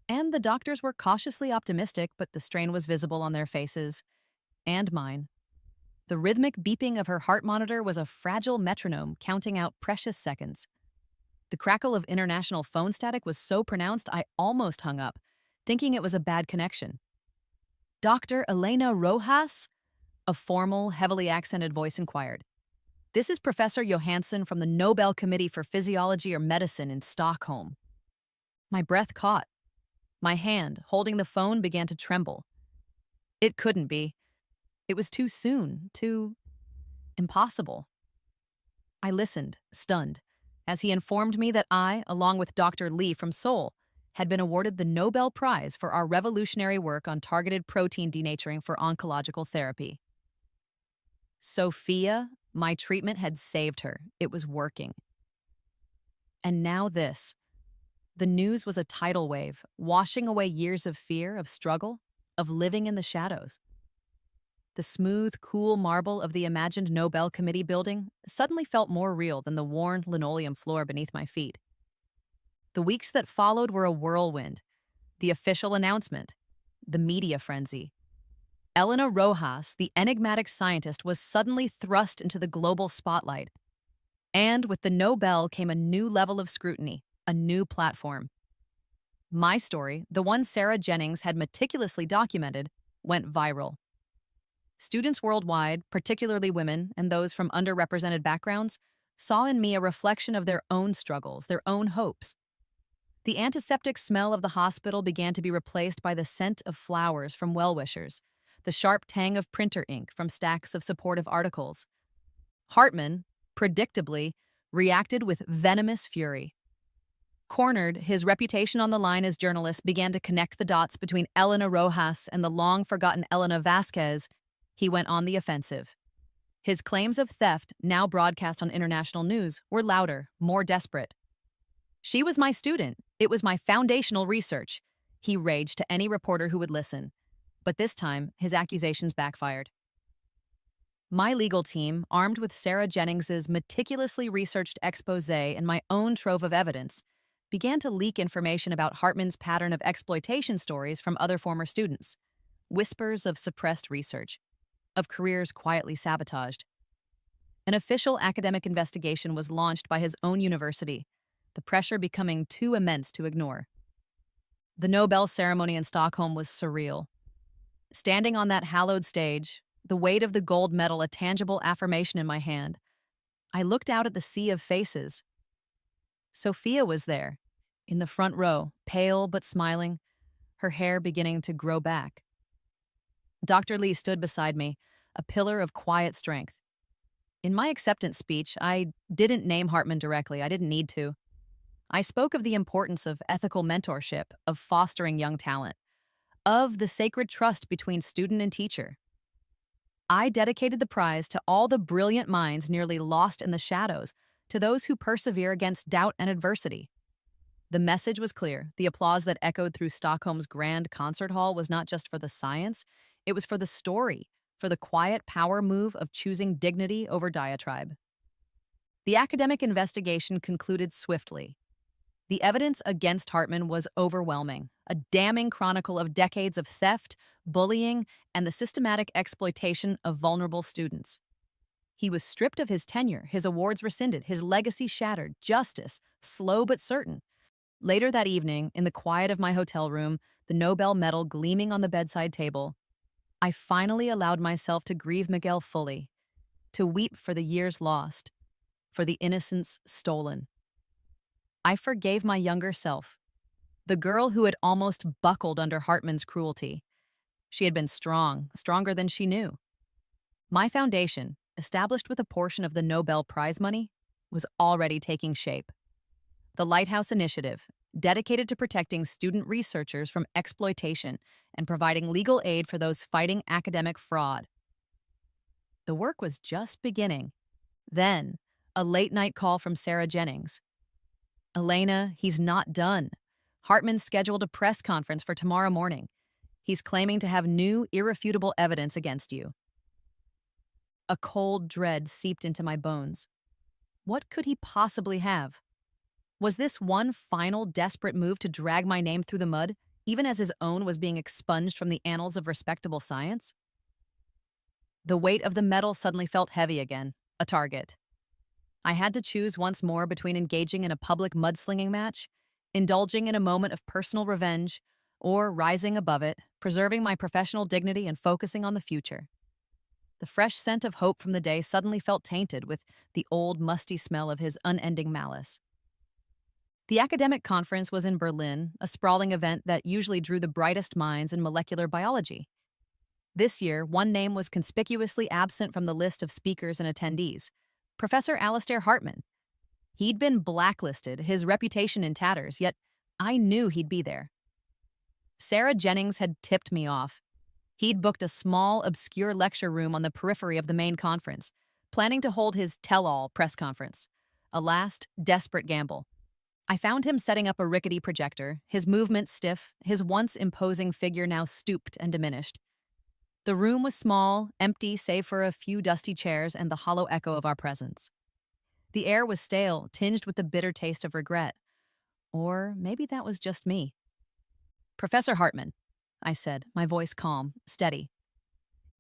and the doctors were cautiously optimistic, but the strain was visible on their faces, and mine. The rhythmic beeping of her heart monitor was a fragile metronome counting out precious seconds. The crackle of international phone static was so pronounced I almost hung up, thinking it was a bad connection. "Dr. Elena Rojas?" A formal, heavily accented voice inquired. "This is Professor Johansson from the Nobel Committee for Physiology or Medicine in Stockholm." My breath caught. My hand, holding the phone, began to tremble. It couldn't be. It was too soon, too impossible. I listened, stunned, as he informed me that I, along with Dr. Lee from Seoul, had been awarded the Nobel Prize for our revolutionary work on targeted protein denaturing for oncological therapy. Sophia, my treatment had saved her. It was working. And now this. The news was a tidal wave, washing away years of fear, of struggle, of living in the shadows. The smooth, cool marble of the imagined Nobel Committee building suddenly felt more real than the worn linoleum floor beneath my feet. The weeks that followed were a whirlwind. The official announcement, the media frenzy. Elena Rojas, the enigmatic scientist, was suddenly thrust into the global spotlight. And with the Nobel came a new level of scrutiny, a new platform. My story, the one Sarah Jennings had meticulously documented, went viral. Students worldwide, particularly women and those from underrepresented backgrounds, saw in me a reflection of their own struggles, their own hopes. The antiseptic smell of the hospital began to be replaced by the scent of flowers from well-wishers, the sharp tang of printer ink from stacks of supportive articles. Hartman, predictably, reacted with venomous fury. Cornered, his reputation on the line as journalist began to connect the dots between Elena Rojas and the long-forgotten Elena Vasquez. He went on the offensive. His claims of theft, now broadcast on international news, were louder, more desperate. She was my student. It was my foundational research, he raged to any reporter who would listen. But this time, his accusations backfired. My legal team, armed with Sarah Jennings's meticulously researched exposé and my own trove of evidence, began to leak information about Hartman's pattern of exploitation stories from other former students. Whispers of suppressed research, of careers quietly sabotaged. An official academic investigation was launched by his own university, the pressure becoming too immense to ignore. The Nobel ceremony in Stockholm was surreal. Standing on that hallowed stage, the weight of the gold medal a tangible affirmation in my hand, I looked out at the sea of faces. Sophia was there, in the front row, pale but smiling, her hair beginning to grow back. Dr. Lee stood beside me, a pillar of quiet strength. In my acceptance speech, I didn't name Hartman directly. I didn't need to. I spoke of the importance of ethical mentorship, of fostering young talent, of the sacred trust between student and teacher. I dedicated the prize to all the brilliant minds nearly lost in the shadows, to those who persevere against doubt and adversity. The message was clear. The applause that echoed through Stockholm's grand concert hall was not just for the science, it was for the story, for the quiet power move of choosing dignity over diatribe. The academic investigation concluded swiftly. The evidence against Hartman was overwhelming, a damning chronicle of decades of theft, bullying, and the systematic exploitation of vulnerable students. He was stripped of his tenure, his awards rescinded, his legacy shattered, justice, slow but certain. Later that evening, in the quiet of my hotel room, the Nobel medal gleaming on the bedside table, I finally allowed myself to grieve Miguel fully, to weep for the years lost, for the innocence stolen. I forgave my younger self, the girl who had almost buckled under Hartman's cruelty. She had been strong, stronger than she knew. My foundation, established with a portion of the Nobel Prize money, was already taking shape. The Lighthouse Initiative, dedicated to protecting student researchers from exploitation and providing legal aid for those fighting academic fraud. The work was just beginning. Then, a late-night call from Sarah Jennings. "Elena, he's not done. Hartman scheduled a press conference for tomorrow morning. He's claiming to have new, irrefutable evidence against you." A cold dread seeped into my bones. What could he possibly have? Was this one final desperate move to drag my name through the mud, even as his own was being expunged from the annals of respectable science? The weight of the medal suddenly felt heavy again, a target. I had to choose once more between engaging in a public mudslinging match, indulging in a moment of personal revenge, or rising above it, preserving my professional dignity and focusing on the future. The fresh scent of hope from the day suddenly felt tainted with the old, musty smell of his unending malice. The academic conference was in Berlin, a sprawling event that usually drew the brightest minds in molecular biology. This year, one name was conspicuously absent from the list of speakers and attendees: Professor Alastair Hartman. He'd been blacklisted, his reputation in tatters, yet I knew he'd be there. Sarah Jennings had tipped me off. He'd booked a small, obscure lecture room on the periphery of the main conference, planning to hold his tell-all press conference. A last, desperate gamble. I found him setting up a rickety projector, his movements stiff, his once imposing figure now stooped and diminished. The room was small, empty save for a few dusty chairs and the hollow echo of our presence. The air was stale, tinged with the bitter taste of regret. Or maybe that was just me. "Professor Hartman, I said, my voice calm, steady.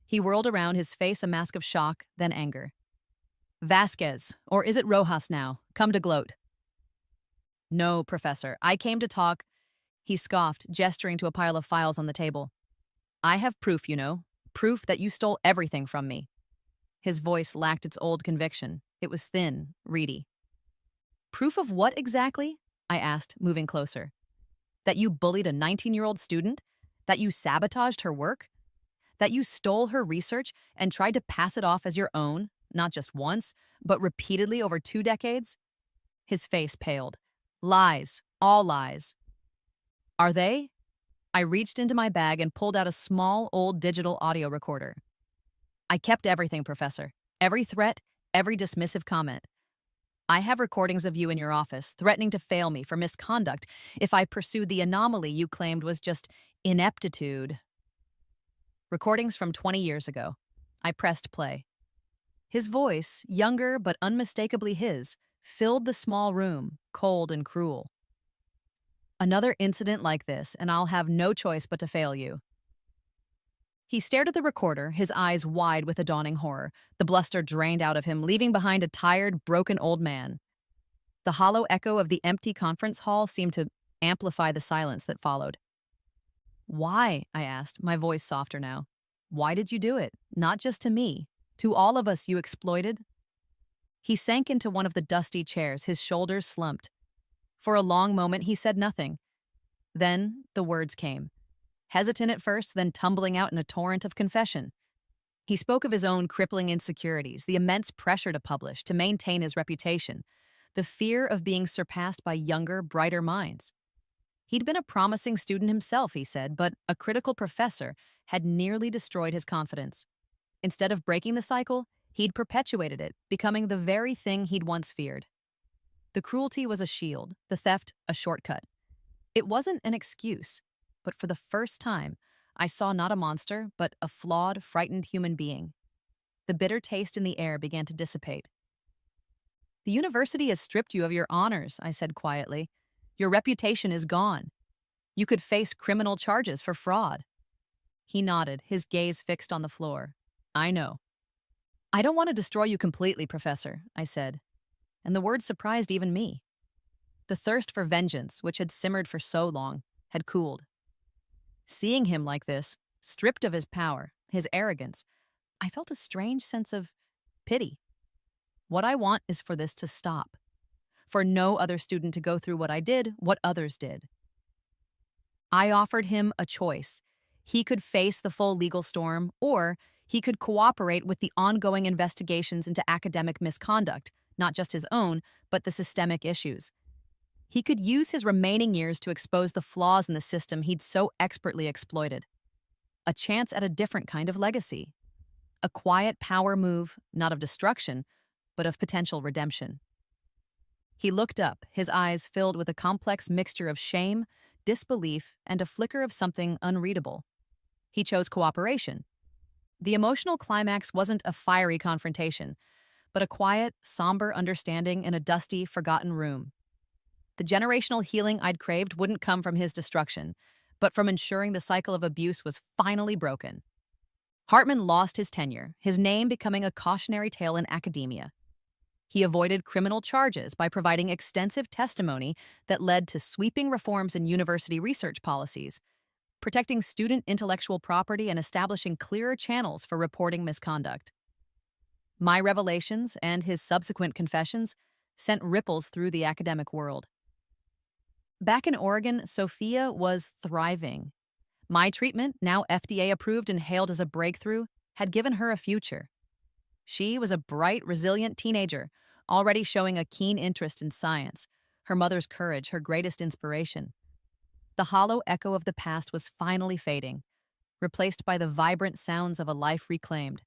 He whirled around, his face a mask of shock, then anger. Vasquez, or is it Rojas now? Come to gloat. No, Professor, I came to talk. He scoffed, gesturing to a pile of files on the table. I have proof, you know. Proof that you stole everything from me. His voice lacked its old conviction. It was thin, reedy. Proof of what exactly? I asked, moving closer. That you bullied a 19-year-old student? That you sabotaged her work? That you stole her research and tried to pass it off as your own, not just once, but repeatedly over 2 decades? His face paled. Lies, all lies. Are they? I reached into my bag and pulled out a small, old digital audio recorder. I kept everything, Professor. Every threat, every dismissive comment. I have recordings of you in your office threatening to fail me for misconduct if I pursued the anomaly you claimed was just ineptitude. Recordings from 20 years ago. I pressed play. His voice, younger but unmistakably his, filled the small room, cold and cruel. Another incident like this, and I'll have no choice but to fail you. He stared at the recorder, his eyes wide with a dawning horror. The bluster drained out of him, leaving behind a tired, broken old man. The hollow echo of the empty conference hall seemed to amplify the silence that followed. Why? I asked, my voice softer now. Why did you do it? Not just to me. To all of us you exploited? He sank into one of the dusty chairs, his shoulders slumped. For a long moment he said nothing. Then the words came. Hesitant at first, then tumbling out in a torrent of confession. He spoke of his own crippling insecurities, the immense pressure to publish, to maintain his reputation, the fear of being surpassed by younger, brighter minds. He'd been a promising student himself, he said, but a critical professor had nearly destroyed his confidence. Instead of breaking the cycle, he'd perpetuated it, becoming the very thing he'd once feared. The cruelty was a shield, the theft a shortcut. It wasn't an excuse, but for the first time, I saw not a monster, but a flawed, frightened human being. The bitter taste in the air began to dissipate. The university has stripped you of your honors, I said quietly. Your reputation is gone. You could face criminal charges for fraud. He nodded, his gaze fixed on the floor. I know. I don't want to destroy you completely, Professor, I said. And the words surprised even me. The thirst for vengeance, which had simmered for so long, had cooled. Seeing him like this, stripped of his power, his arrogance, I felt a strange sense of pity. What I want is for this to stop. For no other student to go through what I did, what others did. I offered him a choice. He could face the full legal storm, or he could cooperate with the ongoing investigations into academic misconduct, not just his own, but the systemic issues. He could use his remaining years to expose the flaws in the system he'd so expertly exploited. A chance at a different kind of legacy. A quiet power move, not of destruction, but of potential redemption. He looked up, his eyes filled with a complex mixture of shame, disbelief, and a flicker of something unreadable. He chose cooperation. The emotional climax wasn't a fiery confrontation, but a quiet, somber understanding in a dusty, forgotten room. The generational healing I'd craved wouldn't come from his destruction, but from ensuring the cycle of abuse was finally broken. Hartman lost his tenure, his name becoming a cautionary tale in academia. He avoided criminal charges by providing extensive testimony that led to sweeping reforms in university research policies, protecting student intellectual property and establishing clearer channels for reporting misconduct. My revelations and his subsequent confessions sent ripples through the academic world. Back in Oregon, Sophia was thriving. My treatment, now FDA approved and hailed as a breakthrough, had given her a future. She was a bright, resilient teenager, already showing a keen interest in science, her mother's courage her greatest inspiration. The hollow echo of the past was finally fading, replaced by the vibrant sounds of a life reclaimed.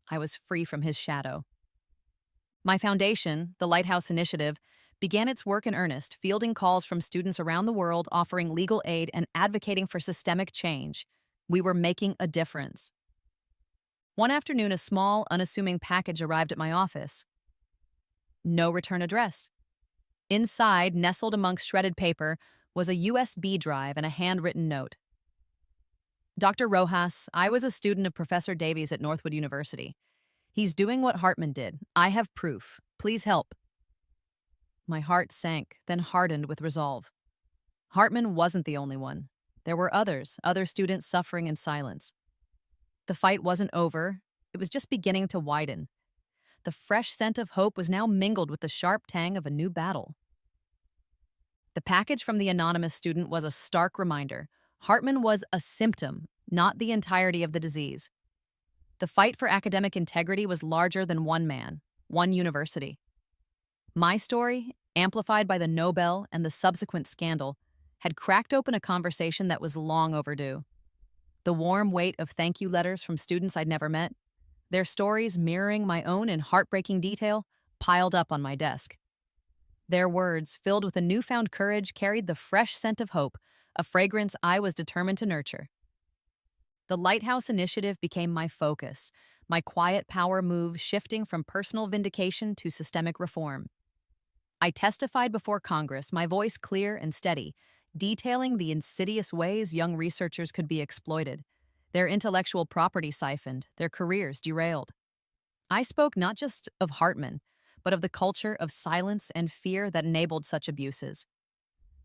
I was free from his shadow. My foundation, the Lighthouse Initiative, began its work in earnest, fielding calls from students around the world offering legal aid and advocating for systemic change. We were making a difference. One afternoon, a small, unassuming package arrived at my office. No return address. Inside, nestled amongst shredded paper, was a USB drive and a handwritten note. Dr. Rojas, I was a student of Professor Davies at Northwood University. He's doing what Hartman did. I have proof. Please help. My heart sank, then hardened with resolve. Hartman wasn't the only one. There were others, other students suffering in silence. The fight wasn't over, it was just beginning to widen. The fresh scent of hope was now mingled with the sharp tang of a new battle. The package from the anonymous student was a stark reminder. Hartman was a symptom, not the entirety of the disease. The fight for academic integrity was larger than one man, one university. My story, amplified by the Nobel and the subsequent scandal, had cracked open a conversation that was long overdue. The warm weight of thank you letters from students I'd never met, their stories mirroring my own in heartbreaking detail, piled up on my desk. Their words, filled with a newfound courage, carried the fresh scent of hope, a fragrance I was determined to nurture. The Lighthouse Initiative became my focus, my quiet power move shifting from personal vindication to systemic reform. I testified before Congress, my voice clear and steady, detailing the insidious ways young researchers could be exploited, their intellectual property siphoned, their careers derailed. I spoke not just of Hartman, but of the culture of silence and fear that enabled such abuses.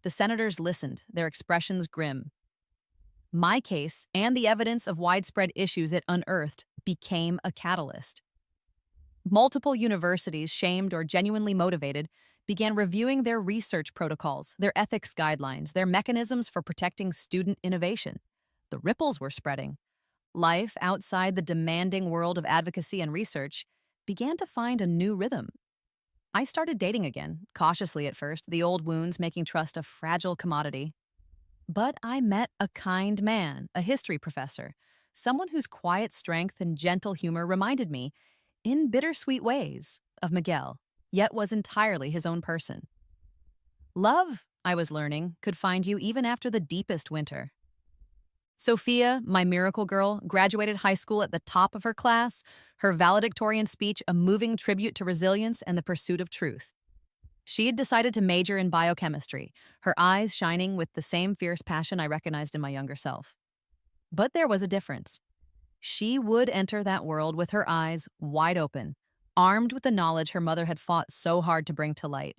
The senators listened, their expressions grim. My case, and the evidence of widespread issues it unearthed, became a catalyst. Multiple universities, shamed or genuinely motivated, began reviewing their research protocols, their ethics guidelines, their mechanisms for protecting student innovation. The ripples were spreading. Life outside the demanding world of advocacy and research began to find a new rhythm. I started dating again, cautiously at first, the old wounds making trust a fragile commodity. But I met a kind man, a history professor, someone whose quiet strength and gentle humor reminded me, in bittersweet ways, of Miguel, yet was entirely his own person. Love, I was learning, could find you even after the deepest winter. Sophia, my miracle girl, graduated high school at the top of her class, her valedictorian speech a moving tribute to resilience and the pursuit of truth. She had decided to major in biochemistry, her eyes shining with the same fierce passion I recognized in my younger self. But there was a difference. She would enter that world with her eyes wide open, armed with the knowledge her mother had fought so hard to bring to light.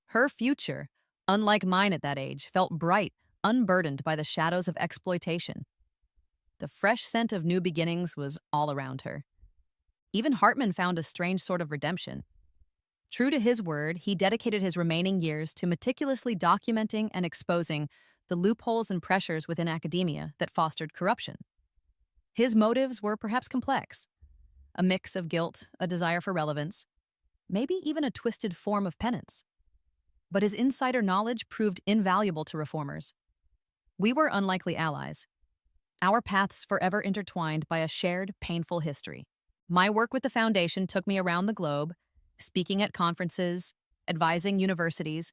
Her future, unlike mine at that age, felt bright, unburdened by the shadows of exploitation. The fresh scent of new beginnings was all around her. Even Hartman found a strange sort of redemption. True to his word, he dedicated his remaining years to meticulously documenting and exposing the loopholes and pressures within academia that fostered corruption. His motives were perhaps complex, a mix of guilt, a desire for relevance, maybe even a twisted form of penance. But his insider knowledge proved invaluable to reformers. We were unlikely allies, our paths forever intertwined by a shared, painful history. My work with the foundation took me around the globe, speaking at conferences, advising universities,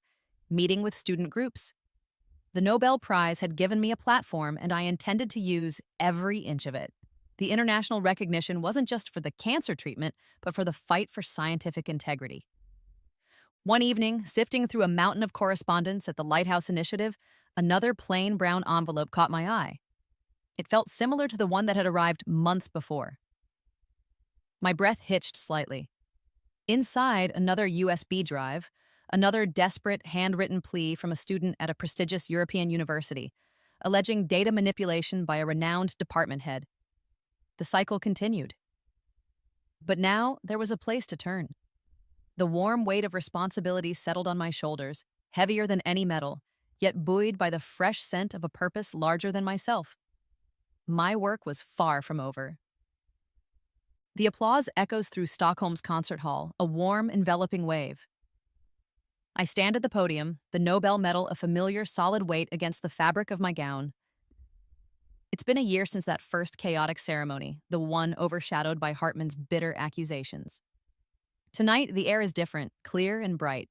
meeting with student groups. The Nobel Prize had given me a platform, and I intended to use every inch of it. The international recognition wasn't just for the cancer treatment, but for the fight for scientific integrity. One evening, sifting through a mountain of correspondence at the Lighthouse Initiative, another plain brown envelope caught my eye. It felt similar to the one that had arrived months before. My breath hitched slightly. Inside, another USB drive, another desperate, handwritten plea from a student at a prestigious European university, alleging data manipulation by a renowned department head. The cycle continued. But now there was a place to turn. The warm weight of responsibility settled on my shoulders, heavier than any metal, yet buoyed by the fresh scent of a purpose larger than myself. My work was far from over. The applause echoes through Stockholm's concert hall, a warm, enveloping wave. I stand at the podium, the Nobel medal a familiar, solid weight against the fabric of my gown. It's been a year since that first chaotic ceremony, the one overshadowed by Hartman's bitter accusations. Tonight, the air is different, clear and bright.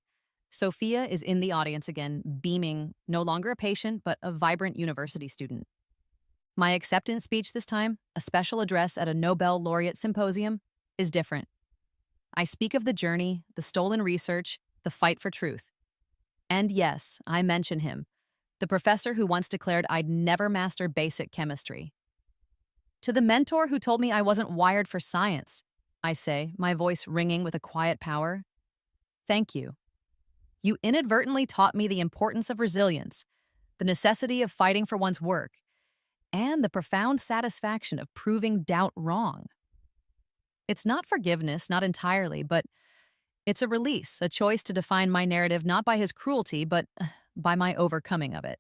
Sophia is in the audience again, beaming, no longer a patient, but a vibrant university student. My acceptance speech this time, a special address at a Nobel laureate symposium, is different. I speak of the journey, the stolen research, the fight for truth. And yes, I mention him, the professor who once declared I'd never master basic chemistry. To the mentor who told me I wasn't wired for science, I say, my voice ringing with a quiet power, thank you. You inadvertently taught me the importance of resilience, the necessity of fighting for one's work, and the profound satisfaction of proving doubt wrong. It's not forgiveness, not entirely, but it's a release, a choice to define my narrative not by his cruelty, but by my overcoming of it.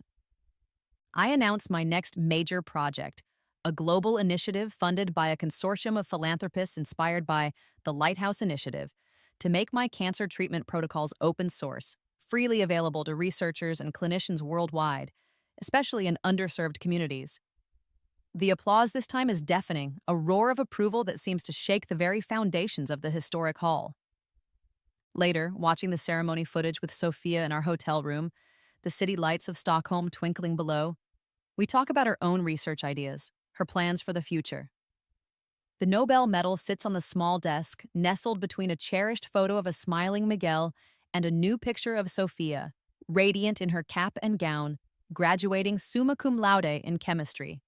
I announce my next major project, a global initiative funded by a consortium of philanthropists inspired by the Lighthouse Initiative, to make my cancer treatment protocols open source, freely available to researchers and clinicians worldwide, especially in underserved communities. The applause this time is deafening, a roar of approval that seems to shake the very foundations of the historic hall. Later, watching the ceremony footage with Sophia in our hotel room, the city lights of Stockholm twinkling below, we talk about her own research ideas, her plans for the future. The Nobel medal sits on the small desk, nestled between a cherished photo of a smiling Miguel and a new picture of Sophia, radiant in her cap and gown, graduating summa cum laude in chemistry.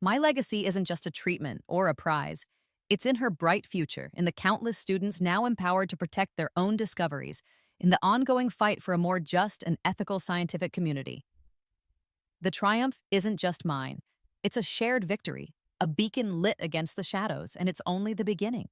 My legacy isn't just a treatment or a prize. It's in her bright future, in the countless students now empowered to protect their own discoveries, in the ongoing fight for a more just and ethical scientific community. The triumph isn't just mine. It's a shared victory, a beacon lit against the shadows, and it's only the beginning.